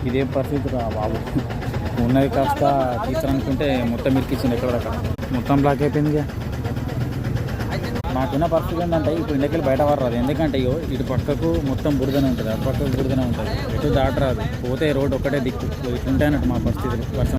ఇదేం పరిస్థితి రా బాబు, ఉన్నది కాస్త తీసారనుకుంటే మొత్తం ఇరికిచ్చింది ఎక్కడ అక్కడ, మొత్తం బ్లాక్ అయిపోయింది. నాకున్న పరిస్థితి ఏంటంటే ఇప్పుడు ఇంటికి బయట రాదు, ఎందుకంటే ఇటు పక్కకు మొత్తం బురదనే ఉంటుంది, అటు పక్కకు బురదనే ఉంటుంది, ఇటు దాటరాదు, పోతే రోడ్ ఒక్కటే దిక్కు, ఇట్లుంటాయన్నట్టు మా పరిస్థితులు.